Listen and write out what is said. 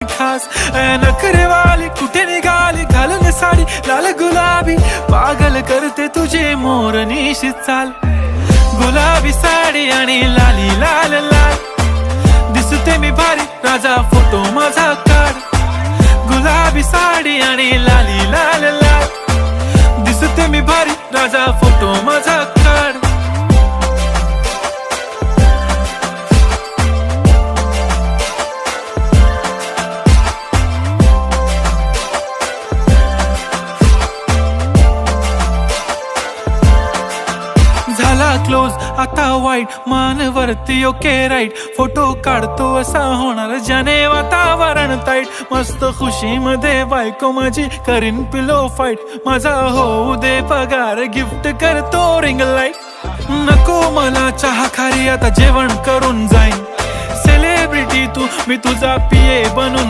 खास नखरेवाली कुठे निघाली घालून साडी लाल गुलाबी पागल करते तुझे मोरनीशी चाल गुलाबी साडी आणि लाली लाल लाल दिसते मी भारी राजा फोटो माझा काढ गुलाबी साडी आणि लाली लाल लाल दिसते मी भारी राजा फोटो माझा काढ झाला क्लोज आता वाईट मानवरती ओके राईट फोटो काढतो असा होणार ज्याने वातावरण ताईट मस्त खुशी मध्ये बायको माझी करीन पिलो फाईट माझा होऊ दे पगार गिफ्ट करतो रिंग लाईट नको मला चहा खारी आता जेवण करून जाईन सेलिब्रिटी तू मी तुझा पिये बनून